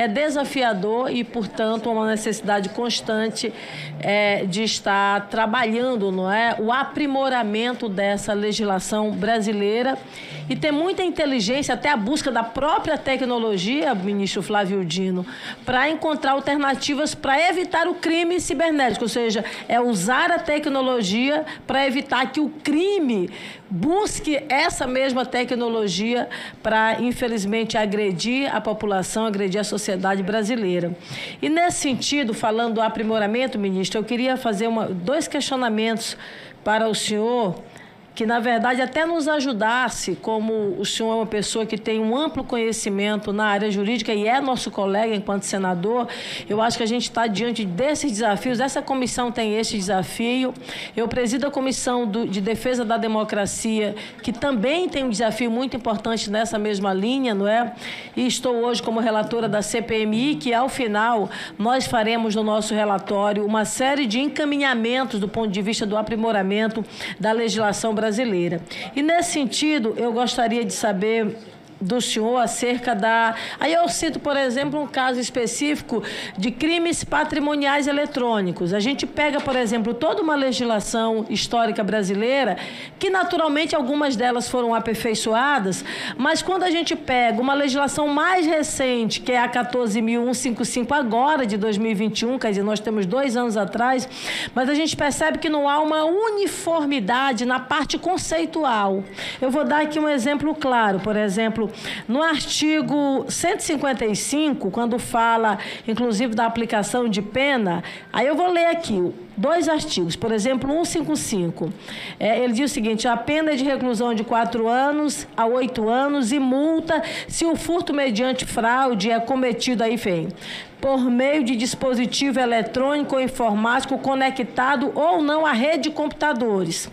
é desafiador e, portanto, uma necessidade constante de estar trabalhando, não é, o aprimoramento dessa legislação brasileira e ter muita inteligência, até a busca da própria tecnologia, ministro Flávio Dino, para encontrar alternativas para evitar o crime cibernético, ou seja, é usar a tecnologia para evitar que o crime busque essa mesma tecnologia para, infelizmente, agredir a população, agredir a sociedade brasileira. E, nesse sentido, falando do aprimoramento, ministro, eu queria fazer dois questionamentos para o senhor, que, na verdade, até nos ajudasse, como o senhor é uma pessoa que tem um amplo conhecimento na área jurídica e é nosso colega enquanto senador, eu acho que a gente está diante desses desafios, essa comissão tem esse desafio. Eu presido a Comissão de Defesa da Democracia, que também tem um desafio muito importante nessa mesma linha, não é? E estou hoje como relatora da CPMI, que, ao final, nós faremos no nosso relatório uma série de encaminhamentos do ponto de vista do aprimoramento da legislação brasileira. E, nesse sentido, eu gostaria de saber do senhor acerca da... Aí eu cito, por exemplo, um caso específico de crimes patrimoniais eletrônicos. A gente pega, por exemplo, toda uma legislação histórica brasileira, que naturalmente algumas delas foram aperfeiçoadas, mas quando a gente pega uma legislação mais recente, que é a 14.155 agora, de 2021, quer dizer, nós temos 2 anos atrás, mas a gente percebe que não há uma uniformidade na parte conceitual. Eu vou dar aqui um exemplo claro, por exemplo, no artigo 155, quando fala, inclusive, da aplicação de pena, aí eu vou ler aqui 2 artigos, por exemplo, 155. Ele diz o seguinte: a pena é de reclusão de 4 anos a 8 anos e multa se o furto mediante fraude é cometido, aí vem, por meio de dispositivo eletrônico ou informático conectado ou não à rede de computadores.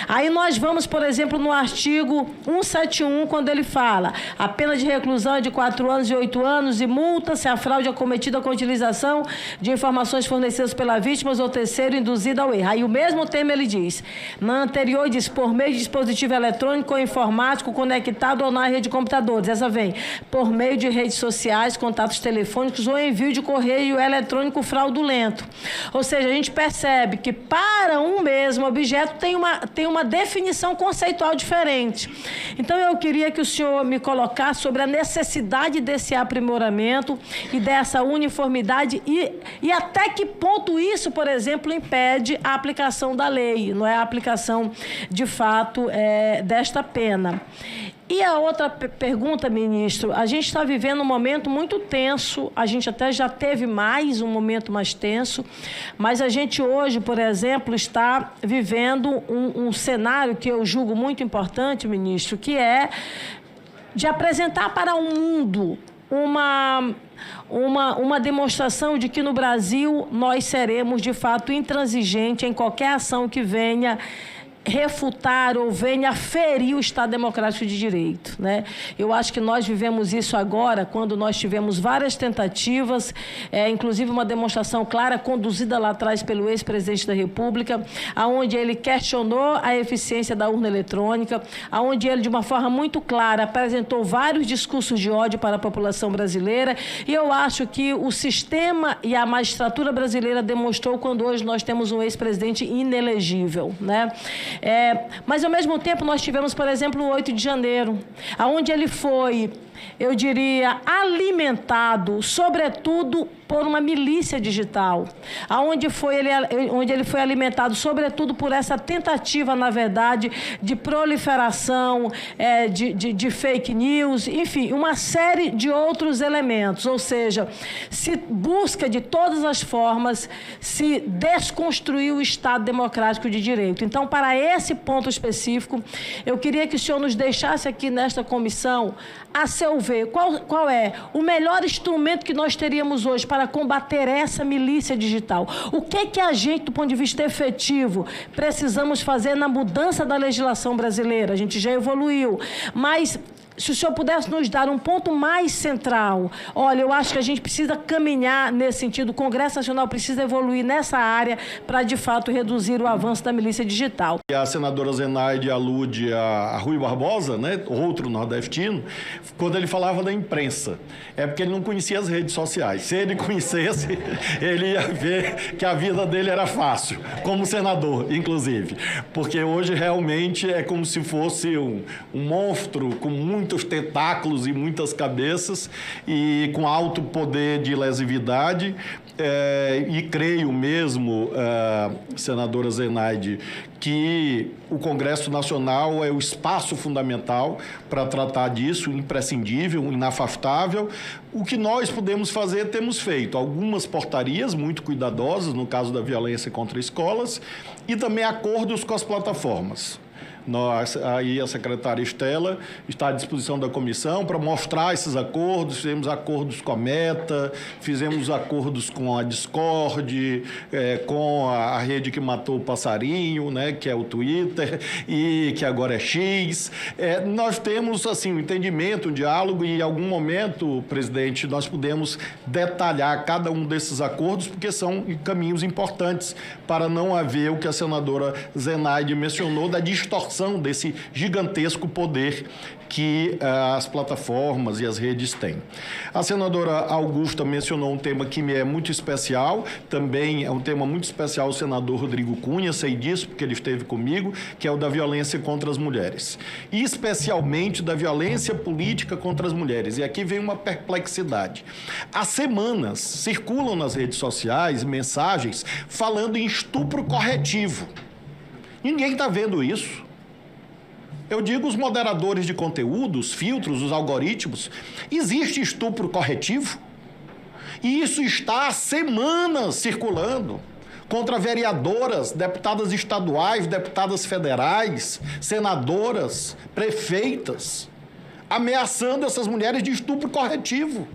Aí nós vamos, por exemplo, no artigo 171, quando ele fala: a pena de reclusão é de 4 anos e 8 anos e multa se a fraude é cometida com a utilização de informações fornecidas pela vítima ou terceiro induzido ao erro. Aí o mesmo termo ele diz, na anterior diz, por meio de dispositivo eletrônico ou informático conectado ou na rede de computadores. Essa vem, por meio de redes sociais, contatos telefônicos ou envio de correio eletrônico fraudulento. Ou seja, a gente percebe que para um mesmo objeto tem uma definição conceitual diferente. Então, eu queria que o senhor me colocasse sobre a necessidade desse aprimoramento e dessa uniformidade e até que ponto isso, por exemplo, impede a aplicação da lei, não é a aplicação, de fato, desta pena. E a outra pergunta, ministro, a gente está vivendo um momento muito tenso, a gente até já teve mais um momento mais tenso, mas a gente hoje, por exemplo, está vivendo um cenário que eu julgo muito importante, ministro, que é de apresentar para o mundo uma demonstração de que no Brasil nós seremos, de fato, intransigentes em qualquer ação que venha refutar ou venha ferir o Estado Democrático de Direito, né? Eu acho que nós vivemos isso agora, quando nós tivemos várias tentativas, inclusive uma demonstração clara conduzida lá atrás pelo ex-presidente da República, aonde ele questionou a eficiência da urna eletrônica, aonde ele, de uma forma muito clara, apresentou vários discursos de ódio para a população brasileira, e eu acho que o sistema e a magistratura brasileira demonstrou quando hoje nós temos um ex-presidente inelegível, né? Mas, ao mesmo tempo, nós tivemos, por exemplo, o 8 de janeiro, onde ele foi, eu diria, alimentado, sobretudo, por uma milícia digital, onde ele foi alimentado, sobretudo, por essa tentativa, na verdade, de proliferação de fake news, enfim, uma série de outros elementos, ou seja, se busca de todas as formas se desconstruir o Estado Democrático de Direito. Então, para esse ponto específico, eu queria que o senhor nos deixasse aqui nesta comissão, a seu ver, qual é o melhor instrumento que nós teríamos hoje para combater essa milícia digital. O que a gente, do ponto de vista efetivo, precisamos fazer na mudança da legislação brasileira? A gente já evoluiu, mas se o senhor pudesse nos dar um ponto mais central. Olha, eu acho que a gente precisa caminhar nesse sentido, o Congresso Nacional precisa evoluir nessa área para, de fato, reduzir o avanço da milícia digital. A senadora Zenaide alude a Rui Barbosa, né, outro nordestino, quando ele falava da imprensa. É porque ele não conhecia as redes sociais. Se ele conhecesse, ele ia ver que a vida dele era fácil, como senador, inclusive. Porque hoje realmente é como se fosse um monstro com muitos tentáculos e muitas cabeças e com alto poder de lesividade. E creio mesmo, senadora Zenaide, que o Congresso Nacional é o espaço fundamental para tratar disso, imprescindível, inafastável. O que nós podemos fazer, temos feito. Algumas portarias muito cuidadosas, no caso da violência contra escolas, e também acordos com as plataformas. Aí a secretária Estela está à disposição da comissão para mostrar esses acordos. Fizemos acordos com a Meta, fizemos acordos com a Discord, com a rede que matou o passarinho, né, que é o Twitter, e que agora é X. Nós temos assim, um entendimento, um diálogo, e em algum momento, presidente, nós podemos detalhar cada um desses acordos, porque são caminhos importantes para não haver o que a senadora Zenaide mencionou, da distorção desse gigantesco poder que as plataformas e as redes têm. A senadora Augusta mencionou um tema que me é muito especial, também é um tema muito especial o senador Rodrigo Cunha, sei disso porque ele esteve comigo, que é o da violência contra as mulheres. E especialmente da violência política contra as mulheres. E aqui vem uma perplexidade. Há semanas circulam nas redes sociais mensagens falando em estupro corretivo. Ninguém está vendo isso. Eu digo os moderadores de conteúdo, os filtros, os algoritmos. Existe estupro corretivo? E isso está há semanas circulando contra vereadoras, deputadas estaduais, deputadas federais, senadoras, prefeitas, ameaçando essas mulheres de estupro corretivo.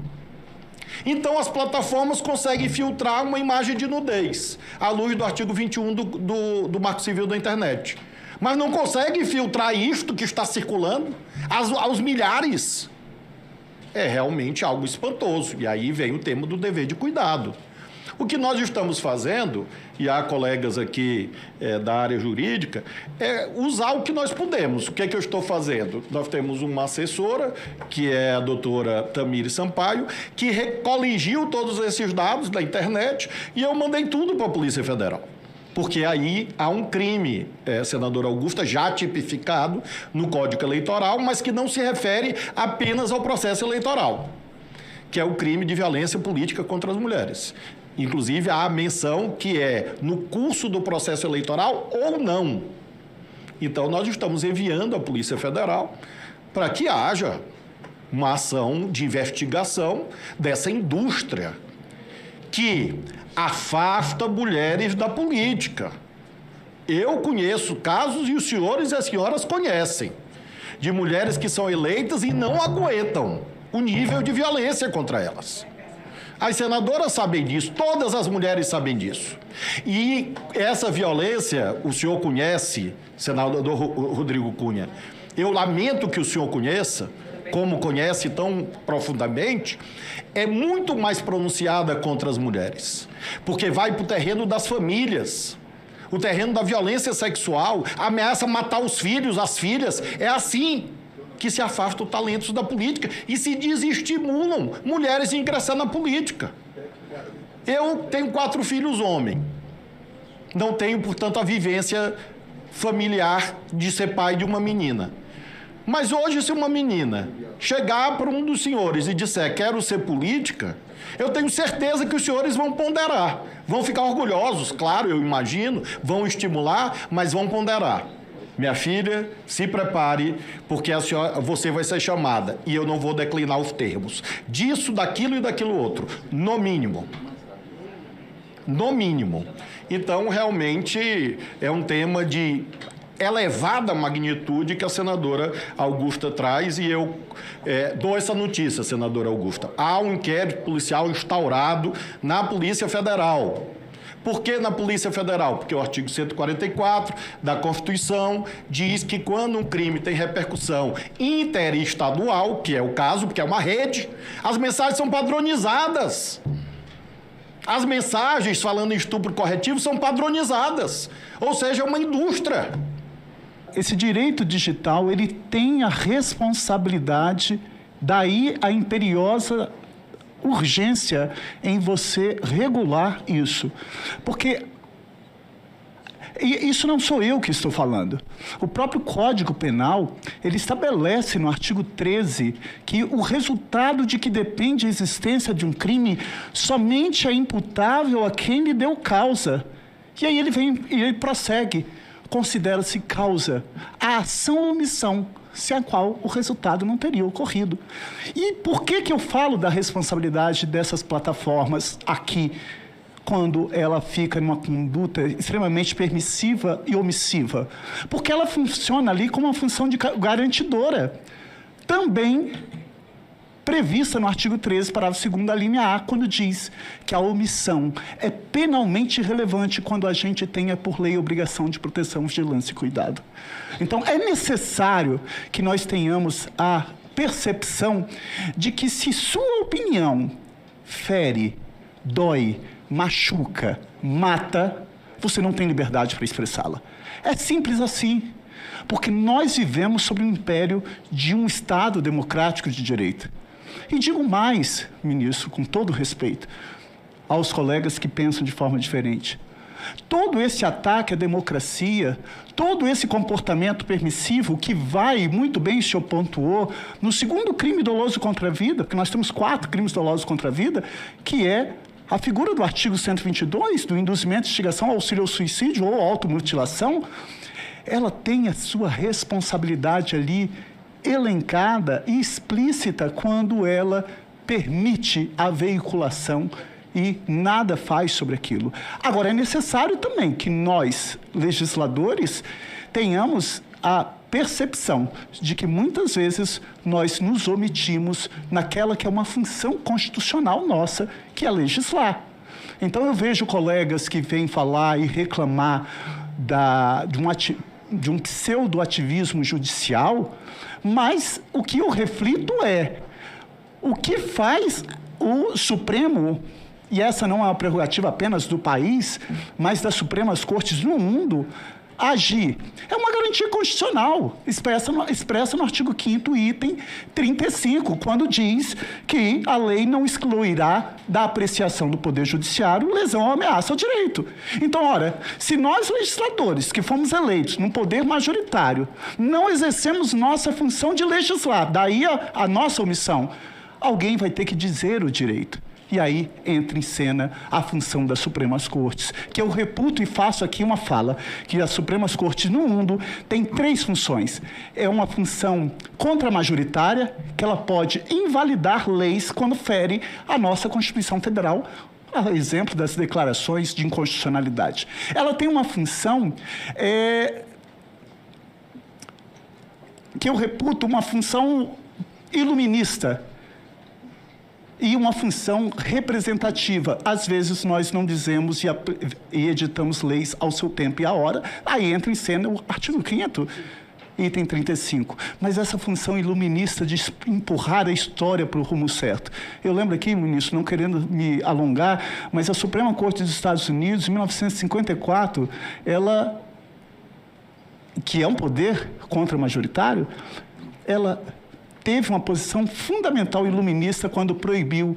Então, as plataformas conseguem filtrar uma imagem de nudez, à luz do artigo 21 do Marco Civil da Internet. Mas não consegue filtrar isto que está circulando aos milhares. É realmente algo espantoso. E aí vem o tema do dever de cuidado. O que nós estamos fazendo, e há colegas aqui da área jurídica, é usar o que nós podemos. O que é que eu estou fazendo? Nós temos uma assessora, que é a doutora Tamires Sampaio, que coligiu todos esses dados da internet, e eu mandei tudo para a Polícia Federal. Porque aí há um crime, senadora Augusta, já tipificado no Código Eleitoral, mas que não se refere apenas ao processo eleitoral, que é o crime de violência política contra as mulheres. Inclusive, há a menção que é no curso do processo eleitoral ou não. Então, nós estamos enviando à Polícia Federal para que haja uma ação de investigação dessa indústria que afasta mulheres da política. Eu conheço casos, e os senhores e as senhoras conhecem, de mulheres que são eleitas e não aguentam o nível de violência contra elas. As senadoras sabem disso, todas as mulheres sabem disso. E essa violência, o senhor conhece, senador Rodrigo Cunha, eu lamento que o senhor conheça, como conhece tão profundamente, é muito mais pronunciada contra as mulheres, porque vai para o terreno das famílias, o terreno da violência sexual, ameaça matar os filhos, as filhas. É assim que se afastam talentos da política e se desestimulam mulheres a ingressar na política. Eu tenho 4 filhos homens, não tenho, portanto, a vivência familiar de ser pai de uma menina. Mas hoje, se uma menina chegar para um dos senhores e disser quero ser política, eu tenho certeza que os senhores vão ponderar. Vão ficar orgulhosos, claro, eu imagino, vão estimular, mas vão ponderar. Minha filha, se prepare, porque você vai ser chamada e eu não vou declinar os termos. Disso, daquilo e daquilo outro, no mínimo. No mínimo. Então, realmente, é um tema de elevada magnitude que a senadora Augusta traz, e eu dou essa notícia, senadora Augusta. Há um inquérito policial instaurado na Polícia Federal Por que na Polícia Federal? Porque o artigo 144 da Constituição diz que quando um crime tem repercussão interestadual, que é o caso, porque é uma rede, as mensagens são padronizadas. As mensagens falando em estupro corretivo são padronizadas. Ou seja, é uma indústria. Esse direito digital, ele tem a responsabilidade, daí a imperiosa urgência em você regular isso. Porque isso não sou eu que estou falando. O próprio Código Penal, ele estabelece no artigo 13 que o resultado de que depende a existência de um crime somente é imputável a quem lhe deu causa. E aí ele prossegue. Considera-se causa a ação ou omissão, sem a qual o resultado não teria ocorrido. E por que eu falo da responsabilidade dessas plataformas aqui, quando ela fica numa conduta extremamente permissiva e omissiva? Porque ela funciona ali como uma função de garantidora. Também prevista no artigo 13, parágrafo 2º, da linha A, quando diz que a omissão é penalmente relevante quando a gente tenha por lei a obrigação de proteção, vigilância e cuidado. Então, é necessário que nós tenhamos a percepção de que se sua opinião fere, dói, machuca, mata, você não tem liberdade para expressá-la. É simples assim. Porque nós vivemos sob o império de um Estado democrático de direito. E digo mais, ministro, com todo respeito aos colegas que pensam de forma diferente. Todo esse ataque à democracia, todo esse comportamento permissivo que vai, muito bem o senhor pontuou, no segundo crime doloso contra a vida, porque nós temos 4 crimes dolosos contra a vida, que é a figura do artigo 122, do induzimento, instigação, auxílio ao suicídio ou automutilação, ela tem a sua responsabilidade ali elencada e explícita quando ela permite a veiculação e nada faz sobre aquilo. Agora, é necessário também que nós, legisladores, tenhamos a percepção de que muitas vezes nós nos omitimos naquela que é uma função constitucional nossa, que é legislar. Então, eu vejo colegas que vêm falar e reclamar de um pseudo-ativismo judicial, mas o que eu reflito é o que faz o Supremo, e essa não é uma prerrogativa apenas do país, mas das Supremas Cortes no mundo, agir. É uma garantia constitucional, expressa no artigo 5º, item 35, quando diz que a lei não excluirá da apreciação do Poder Judiciário lesão ou ameaça ao direito. Então, ora, se nós, legisladores, que fomos eleitos num poder majoritário, não exercemos nossa função de legislar, daí a nossa omissão, alguém vai ter que dizer o direito. E aí entra em cena a função das Supremas Cortes, que eu reputo e faço aqui uma fala, que as Supremas Cortes no mundo têm 3 funções. É uma função contramajoritária, que ela pode invalidar leis quando fere a nossa Constituição Federal, a exemplo das declarações de inconstitucionalidade. Ela tem uma função que eu reputo uma função iluminista, e uma função representativa. Às vezes nós não dizemos e editamos leis ao seu tempo e à hora, aí entra em cena o artigo 5º, item 35. Mas essa função iluminista de empurrar a história para o rumo certo. Eu lembro aqui, ministro, não querendo me alongar, mas a Suprema Corte dos Estados Unidos, em 1954, ela, que é um poder contra-majoritário, ela teve uma posição fundamental iluminista quando proibiu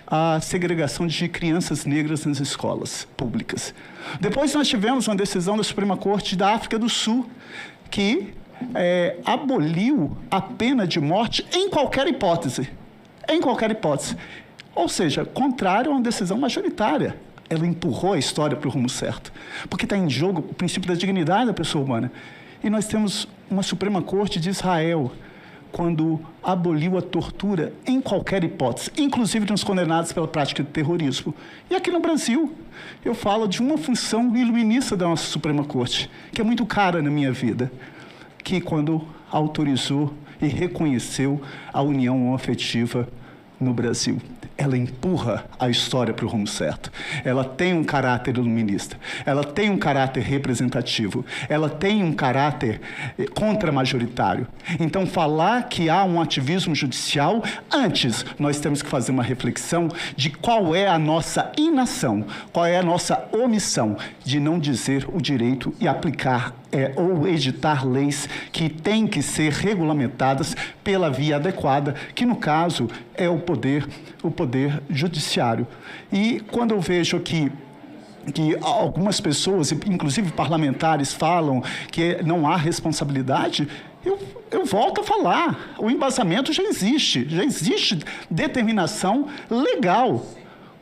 a segregação de crianças negras nas escolas públicas. Depois nós tivemos uma decisão da Suprema Corte da África do Sul, que aboliu a pena de morte em qualquer hipótese. Em qualquer hipótese. Ou seja, contrário a uma decisão majoritária. Ela empurrou a história para o rumo certo. Porque está em jogo o princípio da dignidade da pessoa humana. E nós temos uma Suprema Corte de Israel, quando aboliu a tortura em qualquer hipótese, inclusive nos condenados pela prática de terrorismo. E aqui no Brasil, eu falo de uma função iluminista da nossa Suprema Corte, que é muito cara na minha vida, que quando autorizou e reconheceu a união homoafetiva no Brasil. ela empurra a história para o rumo certo. Ela tem um caráter iluminista, ela tem um caráter representativo, ela tem um caráter contra-majoritário. Então, falar que há um ativismo judicial, antes nós temos que fazer uma reflexão de qual é a nossa inação, qual é a nossa omissão de não dizer o direito e aplicar ou editar leis que têm que ser regulamentadas pela via adequada, que no caso é o poder judiciário. E quando eu vejo que algumas pessoas, inclusive parlamentares, falam que não há responsabilidade, eu volto a falar, o embasamento já existe determinação legal.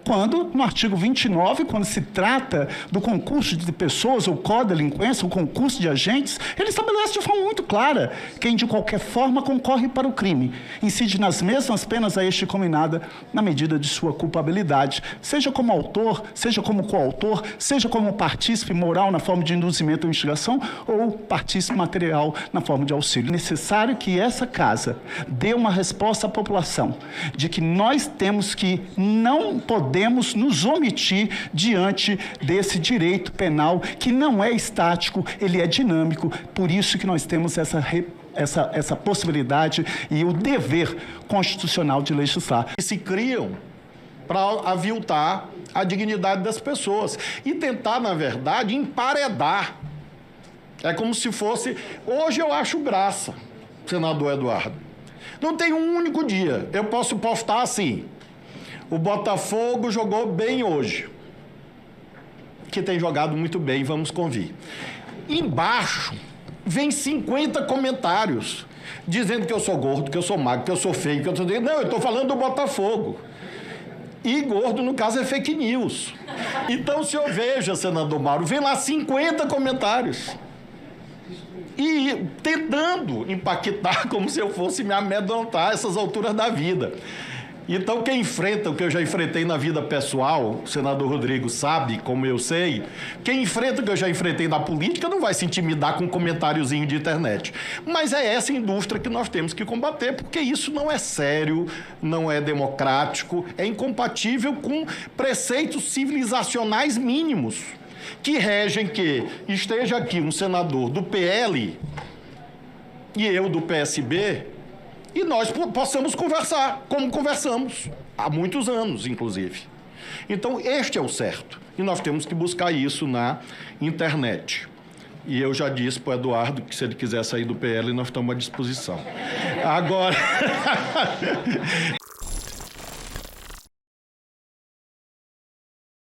Quando, no artigo 29, quando se trata do concurso de pessoas, ou co-delinquência, o concurso de agentes, ele estabelece de forma muito clara quem, de qualquer forma, concorre para o crime, incide nas mesmas penas a este combinada na medida de sua culpabilidade, seja como autor, seja como coautor, seja como partícipe moral na forma de induzimento ou instigação, ou partícipe material na forma de auxílio. É necessário que essa casa dê uma resposta à população de que nós temos que não podemos nos omitir diante desse direito penal que não é estático, ele é dinâmico, por isso que nós temos essa possibilidade e o dever constitucional de legislar. Se criam para aviltar a dignidade das pessoas e tentar, na verdade, emparedar. É como se fosse... Hoje eu acho graça, senador Eduardo. Não tem um único dia. Eu posso postar assim: o Botafogo jogou bem hoje. Que tem jogado muito bem, vamos convir. Embaixo, vem 50 comentários dizendo que eu sou gordo, que eu sou magro, que eu sou feio, que eu sou... Não, eu estou falando do Botafogo. E gordo, no caso, é fake news. Então, se eu vejo, senador Mauro, vem lá 50 comentários. E tentando empaquetar como se eu fosse me amedrontar a essas alturas da vida. Então, quem enfrenta o que eu já enfrentei na vida pessoal, o senador Rodrigo sabe, como eu sei, quem enfrenta o que eu já enfrentei na política não vai se intimidar com um comentáriozinho de internet. Mas é essa indústria que nós temos que combater, porque isso não é sério, não é democrático, é incompatível com preceitos civilizacionais mínimos que regem que esteja aqui um senador do PL e eu do PSB, e nós possamos conversar, como conversamos, há muitos anos, inclusive. Então, este é o certo. E nós temos que buscar isso na internet. E eu já disse para o Eduardo que, se ele quiser sair do PL, nós estamos à disposição. Agora...